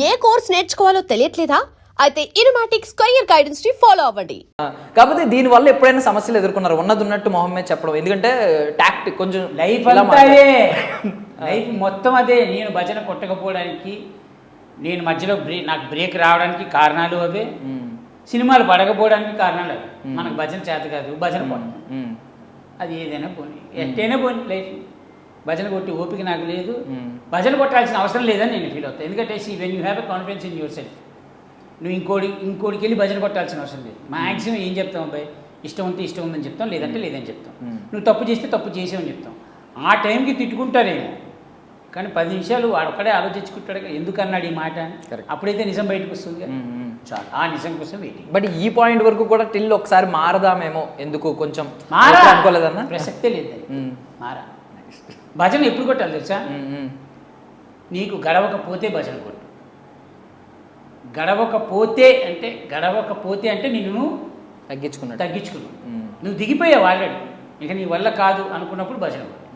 ఏ course నేర్చుకోవాలో తెలియట్లేదా? అయితే ఇనుమాటిక్ square guidance ని follow అవ్వండి. కాకపోతే దీని వల్ల ఎప్పుడైనా సమస్యలు ఎదుర్కొన్నారు? ఉన్నది ఉన్నట్టు మొహం మీద చెప్పడం, ఎందుకంటే టాక్ట్ కొంచెం లైఫ్ అంతా అదే, లైఫ్ మొత్తం అదే. నేను భజన కొట్టకపోవడానికి, నేను మధ్యలో నాకు బ్రేక్ రావడానికి కారణాలు అవే, సినిమాలు పడకపోవడానికి కారణాలు అవి. మనకు భజన చేత కాదు, భజన కొట్టం, అది ఏదైనా పోనీ, ఎట్టైనా పోనీ లైఫ్. భజన కొట్టి ఓపిక నాకు లేదు, భజన కొట్టాల్సిన అవసరం లేదని నేను ఫీల్ అవుతాను. ఎందుకంటే when you have a confidence in your self, నువ్వు ఇంకోటికి వెళ్ళి భజన కొట్టాల్సిన అవసరం లేదు. మ్యాక్సిమం ఏం చెప్తాం అబ్బాయి, ఇష్టం ఉంటే ఇష్టం ఉందని చెప్తాం, లేదంటే లేదని చెప్తాం. నువ్వు తప్పు చేస్తే తప్పు చేసావని చెప్తాం. ఆ టైంకి తిట్టుకుంటారేమో, కానీ 10 నిమిషాలు వాడొక్కడే ఆలోచించుకుంటాడు ఎందుకు అన్నాడు ఈ మాట అని. అప్పుడైతే నిజం బయటకు వస్తుంది, చాలు ఆ నిజం కోసం వెయిటింగ్. బట్ ఈ పాయింట్ వరకు కూడా టిల్ ఒకసారి మారదామేమో, ఎందుకు కొంచెం అనుకోలేదన్న ప్రసక్తే లేదు. మారా భజన ఎప్పుడు కొట్టాలి తెలుసా? నీకు గడవకపోతే భజన కొట్టు. గడవకపోతే అంటే నిన్ను తగ్గించుకున్నావు, నువ్వు దిగిపోయావు ఆల్రెడీ, ఇక నీ వల్ల కాదు అనుకున్నప్పుడు భజన కొట్టు.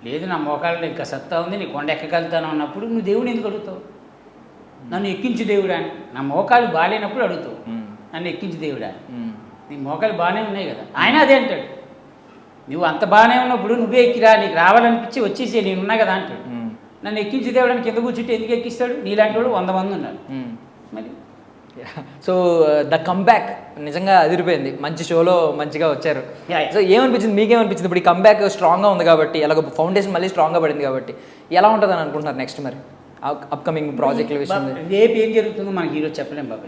లేదు నా మోకాళ్ళలో ఇంకా సత్తా ఉంది, నీ కొండ ఎక్కగలుగుతాను అన్నప్పుడు నువ్వు దేవుడిని ఎందుకు అడుగుతావు? నన్ను ఎక్కించు దేవుడా అని. నా మోకాలు బాగాలేనప్పుడు అడుగుతావు, నన్ను ఎక్కించు దేవుడా. నీ మోకాలు బాగానే ఉన్నాయి కదా, ఆయన అదే అంటాడు. నువ్వు అంత బాగానే ఉన్నప్పుడు నువ్వే ఎక్కిరా, నీకు రావాలనిపించి వచ్చేసి నేను ఉన్నా కదా అంటాడు. నన్ను ఎక్కించి దేవుడానికి కింద కూర్చుంటే ఎందుకు ఎక్కిస్తాడు? నీలాంటి వాడు 100 మంది ఉన్నారు. మరి సో ద కంబ్యాక్ నిజంగా అదిరిపోయింది, మంచి షోలో మంచిగా వచ్చారు. సో ఏమనిపించింది, మీకేమనిపించింది? ఇప్పుడు ఈ కంబ్యాక్ స్ట్రాంగ్గా ఉంది కాబట్టి, ఎలాగో ఫౌండేషన్ మళ్ళీ స్ట్రాంగ్గా పడింది కాబట్టి, ఎలా ఉంటుందని అనుకుంటున్నారు నెక్స్ట్ మరి అప్కమింగ్ ప్రాజెక్టుల విషయం? రేపు ఏం జరుగుతుందో మనకి ఈరోజు చెప్పలేం బాబు.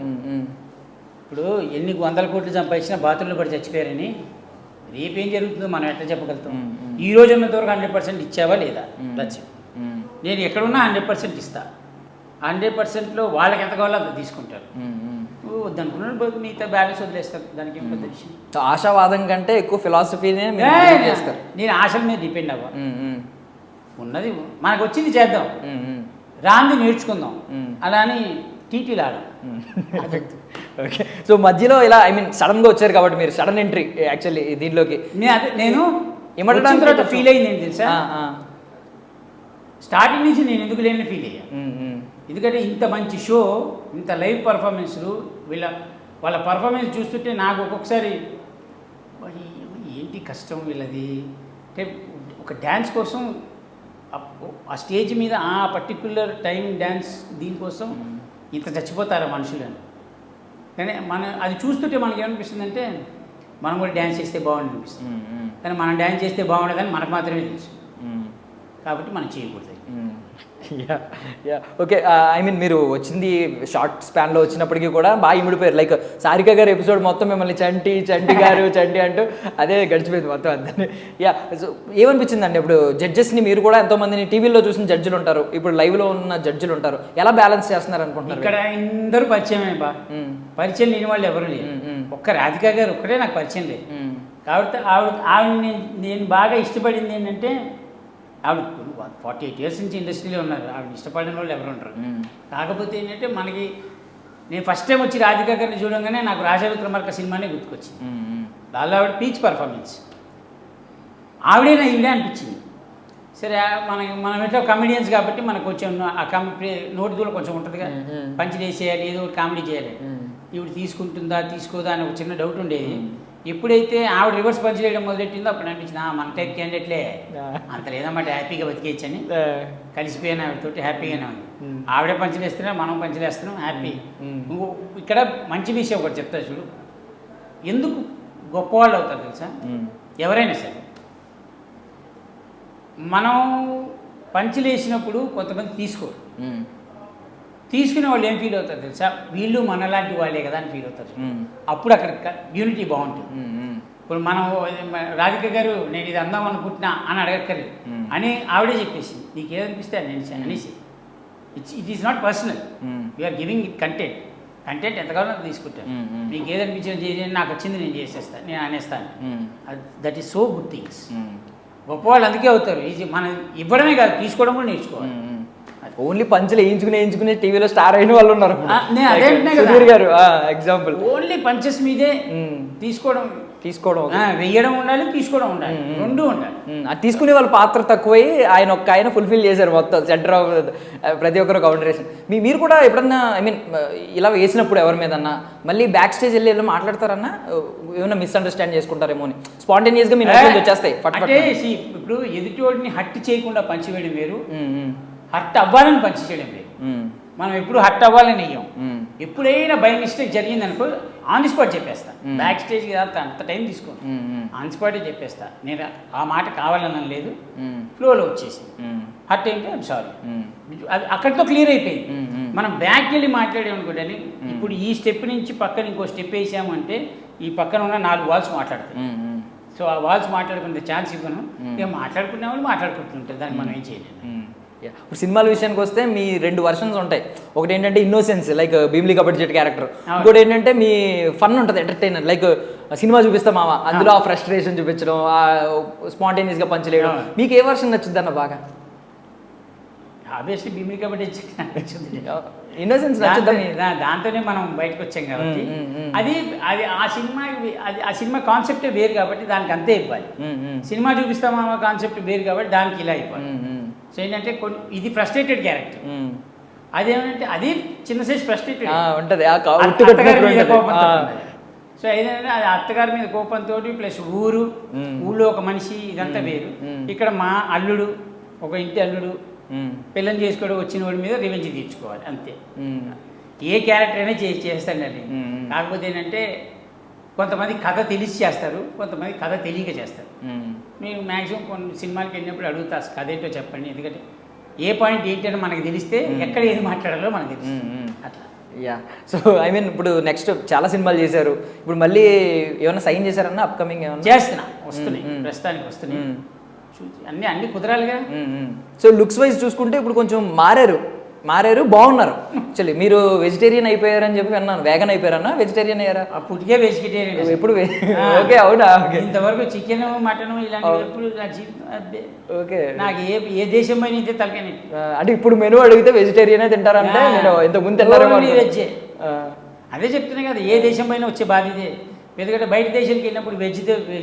ఇప్పుడు ఎన్ని 100 కోట్లు సంపాదించినా బాత్రూంలో పడి చచ్చిపోయారని, రేపు ఏం జరుగుతుందో మనం ఎట్లా చెప్పగలుగుతాం? ఈ రోజు ఉన్నంత వరకు 100% ఇచ్చావా లేదా? లక్ష్యం. నేను ఎక్కడున్నా 100% ఇస్తా. 100%లో వాళ్ళకి ఎంత కావాలో అంత తీసుకుంటారు. వద్దనుకున్నాడు మిగతా బ్యాలెన్స్ వదిలేస్తారు, దానికి ఏం పెద్ద విషయం. ఆశావాదం కంటే ఎక్కువ ఫిలాసఫీనే చేస్తారు. నేను ఆశల మీద డిపెండ్ అవ్వ, ఉన్నది మనకు వచ్చింది చేద్దాం, రాంది నేర్చుకుందాం, అలా అని టీటీలు ఆడం. ఓకే, సో మధ్యలో ఇలా సడన్గా వచ్చారు కాబట్టి మీరు సడన్ ఎంట్రీ యాక్చువల్లీ దీంట్లోకి. నేను ఇమ్మడడానికి తర్వాత ఫీల్ అయింది ఏంటి తెలుసా? స్టార్టింగ్ నుంచి నేను ఎందుకు లేని ఫీల్ అయ్యా. ఎందుకంటే ఇంత మంచి షో, ఇంత లైవ్ పర్ఫార్మెన్స్లు, వాళ్ళ పర్ఫార్మెన్స్ చూస్తుంటే నాకు ఒక్కొక్కసారి ఏంటి కష్టం వీళ్ళది. అంటే ఒక డ్యాన్స్ కోసం ఆ స్టేజ్ మీద ఆ పర్టిక్యులర్ టైం డ్యాన్స్ దీనికోసం ఇంత చచ్చిపోతారా మనుషులని. కానీ అది చూస్తుంటే మనకి ఏమనిపిస్తుంది అంటే మనం కూడా డ్యాన్స్ చేస్తే బాగుంది అనిపిస్తుంది. కానీ మనం డ్యాన్స్ చేస్తే బాగుండదని మనకు మాత్రమే తెలుసు, కాబట్టి మనం చేయకూడదు. ఓకే, మీరు వచ్చింది షార్ట్ స్పాన్లో వచ్చినప్పటికీ కూడా బాగా ఇమిడిపోయారు. లైక్ సారిక గారు ఎపిసోడ్ మొత్తం మిమ్మల్ని చంటి గారు అంటూ అదే గడిచిపోయింది మొత్తం అంతే. సో ఏమనిపించిందండి ఇప్పుడు జడ్జెస్ని? మీరు కూడా ఎంతోమందిని టీవీలో చూసిన జడ్జిలు ఉంటారు, ఇప్పుడు లైవ్లో ఉన్న జడ్జిలు ఉంటారు, ఎలా బ్యాలెన్స్ చేస్తున్నారు అనుకుంటున్నారు? ఇక్కడ అందరూ పరిచయమే బా, పరిచయం లేని వాళ్ళు ఎవరు లేరు. ఒక్క రాధిక గారు ఒక్కటే నాకు పరిచయం లేదు. కాబట్టి ఆవిడ నేను బాగా ఇష్టపడింది ఏంటంటే, ఆవిడ 48 years నుంచి ఇండస్ట్రీలో ఉన్నారు, ఆవిడ ఇష్టపడిన వాళ్ళు ఎవరు ఉంటారు. కాకపోతే ఏంటంటే మనకి, నేను ఫస్ట్ టైం వచ్చి రాధిక గారిని చూడంగానే నాకు రాజా విక్రమార్క సినిమానే గుర్తుకొచ్చింది. దానిలో ఆవిడ పీచ్ పర్ఫార్మెన్స్, ఆవిడేనా ఈవిడే అనిపించింది. సరే మనం ఎట్లా కమెడియన్స్ కాబట్టి మనకు కొంచెం ఆ నోటి దూరం కొంచెం ఉంటుంది కదా, పంచి చేసేయాలి, ఏదో ఒకటి కామెడీ చేయాలి. ఈవిడ తీసుకుంటుందా తీసుకోదా అని ఒక చిన్న డౌట్ ఉండేది. ఎప్పుడైతే ఆవిడ రివర్స్ పంచ్ చేయడం మొదలెట్టిందో అప్పుడు అనిపించింది మన టైప్ క్యాండిడేట్లే అంత లేదన్నమాట, హ్యాపీగా బతికేయచ్చని. కలిసిపోయాను ఆవిడతోటి, హ్యాపీగానే ఉంది. ఆవిడే పంచలేస్తున్నా, మనం పంచలేస్తున్నాం, హ్యాపీ. ఇక్కడ మంచి విషయం ఒకటి చెప్తా చూడు, ఎందుకు గొప్పవాళ్ళు అవుతారు తెలుసా? ఎవరైనా సరే మనం పంచలేసినప్పుడు కొంతమంది తీసుకోరు, తీసుకునే వాళ్ళు ఏం ఫీల్ అవుతారు తెలుసా? వీళ్ళు మనలాంటి వాళ్ళే కదా అని ఫీల్ అవుతారు. అప్పుడు అక్కడ యూనిటీ బాగుంటుంది. ఇప్పుడు మనం రాధిక గారు నేను ఇది అందాం అనుకుంటున్నా అని అడగక్కర్లేదు అని ఆవిడే చెప్పేసింది, నీకు ఏదనిపిస్తే అనేసి. It is not personal, you're giving it content ఎంత కావాలో తీసుకుంటాను. మీకు ఏదనిపించింది చేసి నాకు వచ్చింది నేను చేసేస్తాను, నేను అనేస్తాను. That is so good things. గొప్పవాళ్ళు అందుకే అవుతారు. మనం ఇవ్వడమే కాదు, తీసుకోవడం కూడా నేర్చుకోవాలి. ఓన్లీ పంచులు వేయించుకునే టీవీలో స్టార్ అయిన వాళ్ళు ఉన్నారు. అదే గారు ఎగ్జాంపుల్, ఓన్లీ పంచెస్ మీదే తీసుకోవడం తీసుకోవడం వెయ్యడం ఉండాలి, తీసుకోవడం ఉండాలి, రెండు ఉండాలి. అది తీసుకునే వాళ్ళ పాత్ర తక్కువై ఆయన ఫుల్ఫిల్ చేశారు మొత్తం సెంటర్ ఆఫ్ ప్రతి ఒక్కరు కౌంటరేషన్. మీరు కూడా ఎప్పుడన్నా ఐ మీన్ ఇలా వేసినప్పుడు ఎవరి మీదన్నా మళ్ళీ బ్యాక్ స్టేజ్ వెళ్ళి మాట్లాడతారన్నా ఏమైనా మిస్అండర్స్టాండ్ చేసుకుంటారేమో అని స్పాంటేనియస్గా మీ నోట్లోంచి వచ్చేస్తాయి. అంటే ఇప్పుడు ఎదుటివాడిని హర్ట్ చేయకుండా పంచివేయడం వేరు, హర్ట్ అవ్వాలని పంచి చేయడం వేరు. మనం ఎప్పుడు హర్ట్ అవ్వాలని వెయ్యం. ఎప్పుడైనా బై మిస్టేక్ జరిగింది అనుకో ఆన్ ది స్పాట్ చెప్పేస్తా. బ్యాక్ స్టేజ్ అంత టైం తీసుకోండి, ఆన్ స్పాటే చెప్పేస్తా. నేను ఆ మాట కావాలని లేదు, ఫ్లోలో వచ్చేసి హర్ట్ ఏంటి ఐమ్ సారీ, అది అక్కడితో క్లియర్ అయిపోయింది. మనం బ్యాక్ వెళ్ళి మాట్లాడేమనుకోండి, ఇప్పుడు ఈ స్టెప్ నుంచి పక్కన ఇంకో స్టెప్ వేసామంటే ఈ పక్కన ఉన్న 4 వాల్స్ మాట్లాడతాయి. సో ఆ వాల్స్ మాట్లాడుకునే ఛాన్స్ ఇవ్వను, ఇక మాట్లాడుకునే వాళ్ళు మాట్లాడుకుంటుంటారు, దాన్ని మనం ఏం చేయలేము. ఇప్పుడు సినిమాల విషయానికి వస్తే మీ 2 వర్షన్స్ ఉంటాయి. ఒకటి ఏంటంటే innocence like Bheemili kabaddi jet character, ఇంకోటి ఏంటంటే మీ ఫన్ ఉంటుంది ఎంటర్టైనర్ లైక్ సినిమా చూపిస్తాం మామ, అందులో ఆ ఫ్రస్ట్రేషన్ చూపించడం, ఆ స్పాంటేనియస్గా పంచలేయడం. మీకు ఏ వర్షన్ నచ్చుద్ది అన్న బాగా? ఆబ్వియస్లీ భీమిలీ కబడ్డీ నచ్చుతుంది, ఇన్నోసెన్స్ నచ్చుద్దా? దాంతోనే మనం బయటకు వచ్చాం కాబట్టి అది అది ఆ సినిమా కాన్సెప్టే వేరు కాబట్టి దానికి అంతే ఇవ్వాలి. సినిమా చూపిస్తామా కాన్సెప్ట్ వేరు కాబట్టి దానికి ఇలా ఇవ్వాలి. సో ఏంటంటే ఇది ఫ్రస్ట్రేటెడ్ క్యారెక్టర్, అదేమంటే అది చిన్న సైజ్ ఫ్రస్ట్రేటెడ్ ఉంటుంది. సో ఏదంటే అది అత్తగారి మీద కోపంతో ప్లస్ ఊళ్ళో ఒక మనిషి ఇదంతా వేరు. ఇక్కడ మా అల్లుడు, ఒక ఇంటి అల్లుడు పిల్లని చేసుకోవడం వచ్చిన వాడి మీద రివెంజ్ తీర్చుకోవాలి అంతే. ఏ క్యారెక్టర్ అయినా చేస్తానండి. కాకపోతే ఏంటంటే కొంతమంది కథ తెలిసి చేస్తారు, కొంతమంది కథ తెలియక చేస్తారు. నేను మ్యాక్సిమం కొన్ని సినిమాలకి వెళ్ళినప్పుడు అడుగుతా కథ ఏంటో చెప్పండి, ఎందుకంటే ఏ పాయింట్ ఏంటని మనకు తెలిస్తే ఎక్కడ ఏది మాట్లాడాలో మనకు తెలుసు అట్లా. సో ఐ మీన్ ఇప్పుడు నెక్స్ట్ చాలా సినిమాలు చేశారు, ఇప్పుడు మళ్ళీ ఏమైనా సైన్ చేశారన్నా అప్కమింగ్ ఏమన్నా? చేస్తున్నా, వస్తున్నాయి ప్రస్తుతానికి వస్తున్నాయి, అన్ని కుదరాలిగా. సో లుక్స్ వైజ్ చూసుకుంటే ఇప్పుడు కొంచెం మారారు బాగున్నారు. యాక్చువల్లీ మీరు వెజిటేరియన్ అయిపోయారని చెప్పి విన్నాను, వేగన్ అయిపోయారన్నా వెజిటేరియన్ అయ్యారా? పుట్టికే వెజిటేరియన్ ఎప్పుడు? ఓకే, అవునా? ఇంతవరకు చికెన్ మటన్ ఇలాంటివి ఎప్పుడు ఓకే. నాకు ఏ దేశం పైన అయితే తలకాయ అంటే ఇప్పుడు మెనూ అడిగితే వెజిటేరియనే తింటారంటే నేను ఇంతకుముందు తింటారేమో. వెజ్ అదే చెప్తున్నా కదా, ఏ దేశం పైన వచ్చే బాధ ఇదే. ఎందుకంటే బయట దేశానికి వెళ్ళినప్పుడు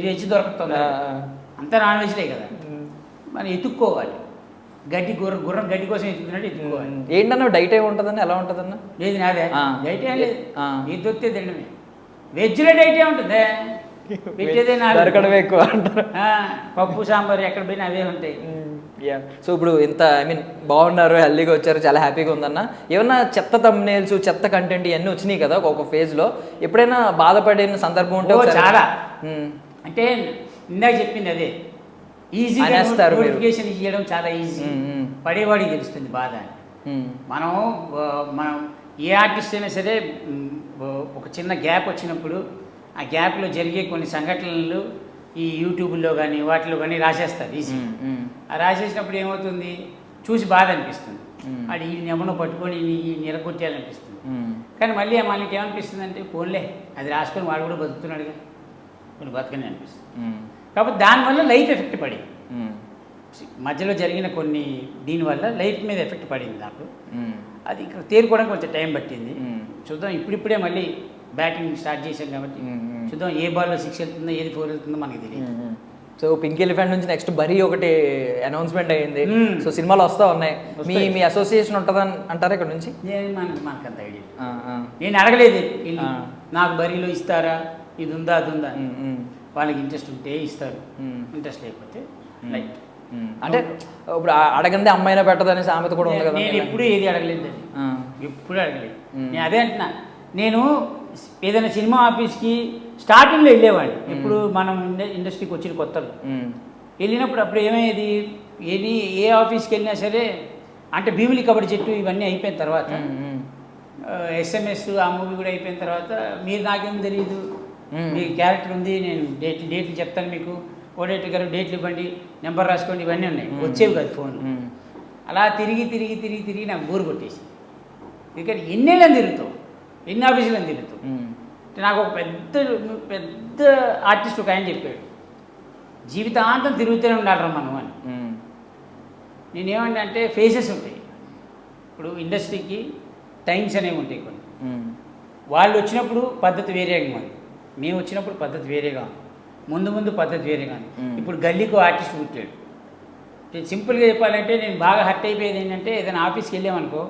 వెజ్ దొరుకుతుంది, అంతా నాన్ వెజ్లే కదా, మనం ఎత్తుక్కోవాలి. గుర్రం గడ్డి కోసం ఎత్తుకున్నట్టు ఎత్తుకోవాలి. ఏంటన్నా డైట్ ఏమి ఉంటుందన్న, ఎలా ఉంటుందన్న? లేదు నాదే డైట్ ఏం లేదు, ఇది దొరికితే తినడమే. వెజ్లో డైట్ ఏ ఉంటుంది, పెట్టేదే దొరకడమే ఎక్కువ అంటారు. పప్పు సాంబార్ ఎక్కడ పోయినా అవే ఉంటాయి. సో ఇప్పుడు ఇంత ఐ మీన్ బాగున్నారు, హెల్దీగా వచ్చారు, చాలా హ్యాపీగా ఉందన్న. ఏమన్నా చెత్త థంబ్నెయిల్స్, చెత్త కంటెంట్ ఇవన్నీ వచ్చినాయి కదా ఒక ఫేజ్లో, ఎప్పుడైనా బాధపడిన సందర్భం ఉంటే? చాలా, అంటే ఇందాక చెప్పింది అదే, ఈజీగా నోటిఫికేషన్ ఇవ్వడం చాలా ఈజీ, పడేవాడికి తెలుస్తుంది బాధ. మనం ఏ ఆర్టిస్ట్ అయినా సరే ఒక చిన్న గ్యాప్ వచ్చినప్పుడు ఆ గ్యాప్లో జరిగే కొన్ని సంఘటనలు ఈ యూట్యూబ్లో కానీ వాటిలో కానీ రాసేస్తారు ఈజీ. ఆ రాసేసినప్పుడు ఏమవుతుంది, చూసి బాధ అనిపిస్తుంది, అది ఈ నెమను పట్టుకొని ఈ నిరగొట్టాలనిపిస్తుంది. కానీ మళ్ళీ మనకి ఏమనిపిస్తుంది అంటే ఫోన్లే అది రాసుకొని వాడు కూడా బతుకుతున్నాడుగా, కొన్ని బతకని అనిపిస్తుంది. కాబట్టి దానివల్ల లైఫ్ ఎఫెక్ట్ పడింది, మధ్యలో జరిగిన కొన్ని దీనివల్ల లైఫ్ మీద ఎఫెక్ట్ పడింది నాకు. అది తేరుకోవడానికి కొంచెం టైం పట్టింది. చూద్దాం, ఇప్పుడిప్పుడే మళ్ళీ బ్యాటింగ్ స్టార్ట్ చేశాం కాబట్టి చూద్దాం ఏ బాల్లో 6 వెళ్తుందో ఏది 4 వెళ్తుందో మనకి తెలియదు. సో పింక్ ఎలిఫెంట్ నుంచి నెక్స్ట్ బరీ ఒకటి అనౌన్స్మెంట్ అయ్యింది. సో సినిమాలు వస్తూ ఉన్నాయి, మీ అసోసియేషన్ ఉంటుందని అంటారా ఇక్కడ నుంచి? మనకు అంత ఐడియా, నేను అడగలేదు నాకు బరీలో ఇస్తారా, ఇది ఉందా అది ఉందా. వాళ్ళకి ఇంట్రెస్ట్ ఉంటే ఇస్తారు, ఇంట్రెస్ట్ లేకపోతే లైట్. అంటే ఇప్పుడు అడగందే అమ్మాయినా పెట్టదని సామెత కూడా ఉంది కదా. నేను ఎప్పుడు ఏది అడగలేదు, ఎప్పుడు అడగలేదు. నేను అదే అంటున్నా, నేను ఏదైనా సినిమా ఆఫీస్కి స్టార్టింగ్లో వెళ్ళేవాడిని, ఇప్పుడు మనం ఇండస్ట్రీకి వచ్చిన కొత్తలో వెళ్ళినప్పుడు అప్పుడు ఏమయ్యేది, ఏ ఆఫీస్కి వెళ్ళినా సరే అంటే భీమిలీ కబడ్డీ జట్టు ఇవన్నీ అయిపోయిన తర్వాత SMS ఆ మూవీ కూడా అయిపోయిన తర్వాత మీరు నాకేం తెలియదు, మీ క్యారెక్టర్ ఉంది, నేను డేట్లు చెప్తాను మీకు, ఓడేటర్ గారు డేట్లు ఇవ్వండి, నెంబర్ రాసుకోండి, ఇవన్నీ ఉన్నాయి, వచ్చేవి కాదు ఫోన్. అలా తిరిగి నాకు బోరు కొట్టేసి, ఎందుకంటే ఎన్నేళ్ళని తిరుగుతావు, ఎన్ని ఆఫీసులను తిరుగుతావు. నాకు ఒక పెద్ద ఆర్టిస్ట్ ఒక ఆయన చెప్పాడు, జీవితాంతం తిరుగుతూనే ఉండాలరా మనం అని. నేనేమంటే అంటే ఫేసెస్ ఉంటాయి, ఇప్పుడు ఇండస్ట్రీకి టైమ్స్ అనేవి ఉంటాయి కొన్ని. వాళ్ళు వచ్చినప్పుడు పద్ధతి వేరేగా ఉంది, మేము వచ్చినప్పుడు పద్ధతి వేరేగా ఉంది. ముందు పద్ధతి వేరే కానీ ఇప్పుడు గల్లీకి ఆర్టిస్ట్ పుట్టాడు. సింపుల్గా చెప్పాలంటే నేను బాగా హర్ట్ అయిపోయేది ఏంటంటే ఏదైనా ఆఫీస్కి వెళ్ళామనుకో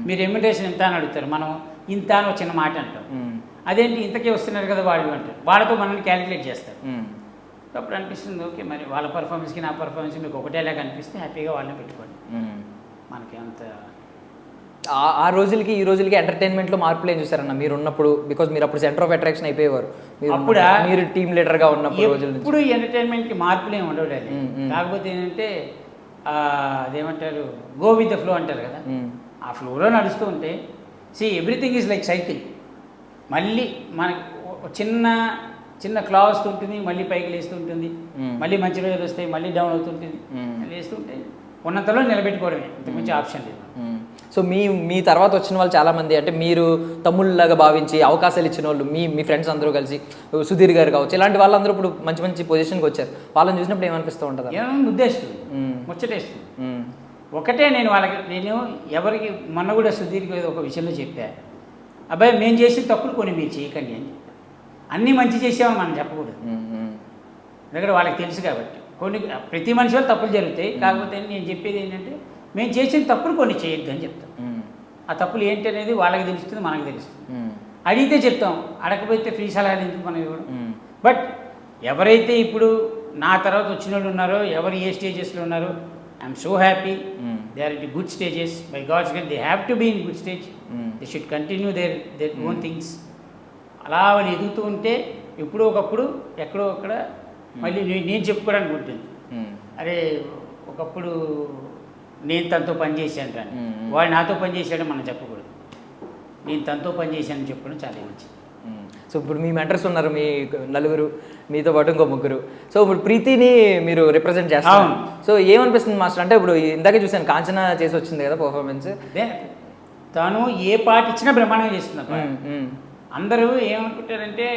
మీరు రెమ్యునరేషన్ ఎంత అని అడుగుతారు, మనం ఇంత అని ఒక చిన్న మాట అంటాం. అదేంటి ఇంతకే వస్తున్నారు కదా వాళ్ళు అంటారు, వాళ్ళతో మనల్ని క్యాలిక్యులేట్ చేస్తారు. అప్పుడు అనిపిస్తుంది ఓకే మరి వాళ్ళ పర్ఫార్మెన్స్కి నా పర్ఫార్మెన్స్కి మీకు ఒకటేలాగా అనిపిస్తే హ్యాపీగా వాళ్ళని పెట్టుకోండి. మనకి అంత ఆ రోజులకి ఈ రోజులకి ఎంటర్టైన్మెంట్లో మార్పులు ఏం చూసారన్న మీరు ఉన్నప్పుడు? బికాజ్ మీరు అప్పుడు సెంటర్ ఆఫ్ అట్రాక్షన్ అయిపోయేవారు. అప్పుడు మీరు టీమ్ లీడర్గా ఉన్నప్పుడు రోజులు ఇప్పుడు ఎంటర్టైన్మెంట్కి మార్పులు ఏమి ఉండవు. కాకపోతే ఏంటంటే అదేమంటారు గో విత్ ద ఫ్లో అంటారు కదా, ఆ ఫ్లోలో నడుస్తూ ఉంటే ఎవ్రీథింగ్ ఈజ్ లైక్ సైకిల్. మళ్ళీ మనకి చిన్న క్లా వస్తుంటుంది, మళ్ళీ పైకి లేస్తూ ఉంటుంది, మళ్ళీ మంచి రోజులు వస్తాయి, మళ్ళీ డౌన్ అవుతుంటుంది, లేస్తుంటే ఉన్నంతలో నిలబెట్టుకోవడమే, ఇంతకుమించి ఆప్షన్ లేదు. సో మీ తర్వాత వచ్చిన వాళ్ళు చాలామంది అంటే మీరు తమ్ముళ్ళలాగా భావించి అవకాశాలు ఇచ్చిన వాళ్ళు మీ ఫ్రెండ్స్ అందరూ కలిసి సుధీర్ గారు కావచ్చు, ఇలాంటి వాళ్ళందరూ ఇప్పుడు మంచి పొజిషన్కి వచ్చారు. వాళ్ళని చూసినప్పుడు ఏమనిపిస్తూ ఉంటుంది? ఉద్దేశిస్తుంది, ముచ్చటేస్తుంది. ఒకటే నేను ఎవరికి మొన్న కూడా సుధీర్కి ఒక విషయంలో చెప్పా, అబ్బాయి మేము చేసిన తప్పులు కొన్ని మీరు చేయకండి అని. అన్నీ మంచి చేసామని మనం చెప్పకూడదు, ఎందుకంటే వాళ్ళకి తెలుసు కాబట్టి. ప్రతి మనిషి వాళ్ళు తప్పులు జరుగుతాయి, కాకపోతే నేను చెప్పేది ఏంటంటే మేము చేసిన తప్పులు కొన్ని చేయొద్దు అని చెప్తాం. ఆ తప్పులు ఏంటి అనేది వాళ్ళకి తెలుస్తుంది, మనకు తెలుస్తుంది. అడిగితే చెప్తాం, అడగకపోతే ఫ్రీ సలహాలు ఎందుకు మనం ఇవ్వడం. బట్ ఎవరైతే ఇప్పుడు నా తర్వాత వచ్చిన వాళ్ళు ఉన్నారో, ఎవరు ఏ స్టేజెస్లో ఉన్నారో, I'm so happy they are in good stages. By God's grace they have to be in good stage. They should continue their own things. అలా వాళ్ళు ఎదుగుతూ ఉంటే ఎప్పుడో ఒకప్పుడు ఎక్కడో అక్కడ మళ్ళీ నేను చెప్పుకోవడానికి ఉంటుంది. అరే ఒకప్పుడు నేను తనతో పనిచేసాను కానీ వాడు నాతో పనిచేసాడని మనం చెప్పకూడదు. నేను తనతో పనిచేశానని చెప్పడం చాలా మంచిది. సో ఇప్పుడు మీ మెంటర్స్ ఉన్నారు, మీ నలుగురు, మీతో పాటు ఇంకో ముగ్గురు. సో ఇప్పుడు ప్రీతిని మీరు రిప్రజెంట్ చేస్తారు. సో ఏమనిపిస్తుంది మాస్టర్ అంటే ఇప్పుడు ఇందాకే చూసాను కాంచన చేసి వచ్చింది కదా పర్ఫార్మెన్స్, తను ఏ పాట ఇచ్చినా బ్రహ్మాండంగా చేస్తుంది. అందరూ ఏమనుకుంటారంటే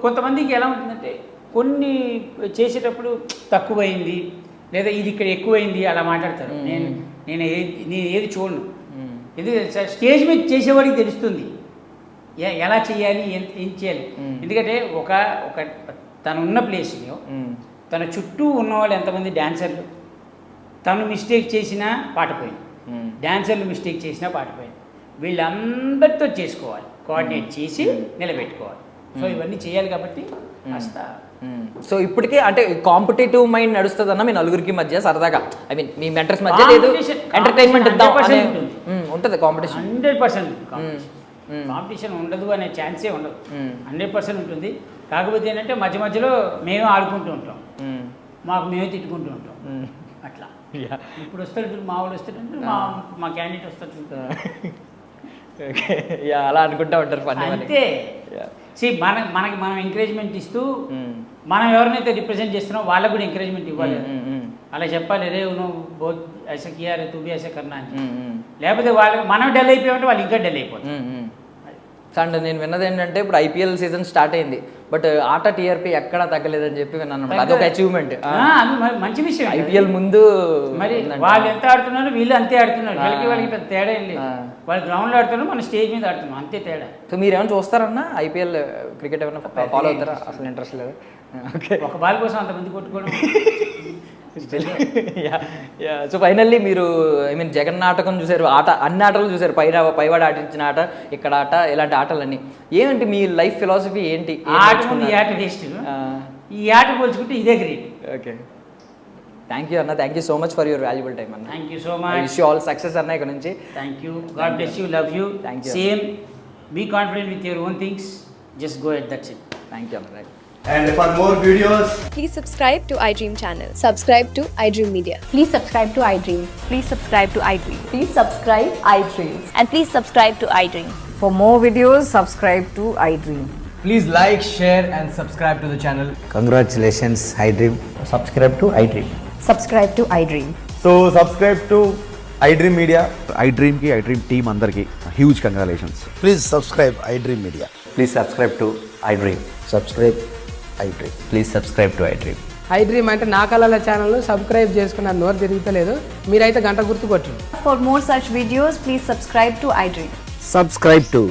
కొంతమందికి ఎలా ఉంటుందంటే కొన్ని చేసేటప్పుడు తక్కువైంది లేదా ఇది ఇక్కడ ఎక్కువైంది అలా మాట్లాడతారు. నేను ఏది చూడను, ఎందుకంటే స్టేజ్ మీద చేసేవాడికి తెలుస్తుంది ఎలా చేయాలి, ఏం చేయాలి. ఎందుకంటే ఒక తను ప్లేస్లో తన చుట్టూ ఉన్నవాళ్ళు ఎంతమంది డాన్సర్లు, తను మిస్టేక్ చేసినా పాట పోయింది, డాన్సర్లు మిస్టేక్ చేసినా పాట పోయింది. వీళ్ళందరితో చేసుకోవాలి, కోఆర్డినేట్ చేసి నిలబెట్టుకోవాలి. సో ఇవన్నీ చేయాలి కాబట్టి కాస్త. సో ఇప్పటికే అంటే కాంపిటేటివ్ మైండ్ నడుస్తుంది అన్న మీ నలుగురికి మధ్య సరదాగా, ఐ మీన్ మీ మెంటర్స్ మధ్య లేదు ఎంటర్టైన్మెంట్ ఉంటుంది కాంపిటీషన్? 100% కాంపిటీషన్ ఉండదు అనే ఛాన్సే ఉండదు, 100% ఉంటుంది. కాకపోతే ఏంటంటే మధ్యలో మేమే ఆడుకుంటూ ఉంటాం, మాకు మేమే తిట్టుకుంటూ ఉంటాం అట్లా. ఇప్పుడు వస్తాడు మా వాళ్ళు వస్తాడంటే మా క్యాండిడేట్ వస్తాడు అలా అనుకుంటా ఉంటారు అంతే. మనం ఎంకరేజ్మెంట్ ఇస్తూ మనం ఎవరినైతే రిప్రజెంట్ చేస్తున్నామో వాళ్ళకు కూడా ఎంకరేజ్మెంట్ ఇవ్వాలి. అలా చెప్పాలి, రే నువ్వు బోత్ ఐసా కియా రే తూ భీ ఐసా కర్నా అని. లేకపోతే మనం డల్ అయిపోయామంటే వాళ్ళు ఇంకా డల్ అయిపోతారు. అండ్ నేను విన్నది ఏంటంటే ఇప్పుడు ఐపీఎల్ సీజన్ స్టార్ట్ అయింది, బట్ ఆట టీఆర్పీ ఎక్కడా తగ్గలేదని చెప్పి విన్నాను. అదొక అచీవ్మెంట్, మంచి విషయం. ఐపీఎల్ ముందు మరి వాళ్ళు ఎంత ఆడుతున్నారు వీళ్ళు అంతే ఆడుతున్నారు, వాళ్ళకి పెద్ద తేడా ఏం లేదు. వాళ్ళు గ్రౌండ్లో ఆడుతున్నారు, మనం స్టేజ్ మీద ఆడుతున్నాం, అంతే తేడా. సో మీరు ఏమైనా చూస్తారన్నా ఐపీఎల్ క్రికెట్ ఏమైనా ఫాలో అవుతారా? అసలు ఇంట్రెస్ట్ లేదు. ఒక బాల్ కోసం అంతమంది కొట్టుకోవడం. సో ఫైనల్లీ మీరు ఐ మీన్ జగన్ నాటకం చూసారు, అన్ని ఆటలు చూసారు, పైవాడు ఆడించిన ఆట, ఇక్కడ ఆట, ఇలాంటి ఆటలన్నీ. ఏమంటే మీ లైఫ్ ఫిలాసఫీ ఏంటి? ఈ ఆట వేస్ట్, ఈ ఆట పోల్చుకుంటే ఇదే గ్రేట్. ఓకే, థ్యాంక్ యూ అన్న, thank you so much for your valuable time అన్న. Thank you so much. Wish you all success అన్న ఇక్కడ నుంచి. Thank you, God bless you, love you. Thank you. Same, be confident with your own things, just go at that's it. Thank you అన్న. Right. And for more videos, Please subscribe to iDream channel. Subscribe to iDream Media. Please subscribe to iDream. Please subscribe to iDream. Please subscribe iDream. And please subscribe to iDream. For more videos, subscribe to iDream. please like, share and subscribe to the channel. Congratulations, iDream. Subscribe to iDream. Subscribe to iDream. So subscribe to iDream Media. iDream ki iDream team andarki huge congratulations. Please subscribe iDream Media. Please subscribe to iDream. Subscribe iDream. Please subscribe to iDream. iDream అంటే నా కళల ఛానల్ను subscribe చేసుకున్న నోరు తిరుగుతలేదు, మీరైతే గంట గుర్తు కొట్టండి. For more such videos, please subscribe to iDream. Subscribe to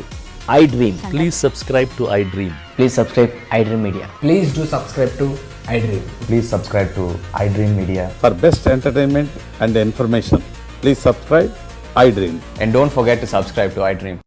iDream. Please subscribe to iDream. Please subscribe iDream Media. Please do subscribe to iDream. Please subscribe to iDream Media. For best entertainment and information, please subscribe iDream. And don't forget to subscribe to iDream.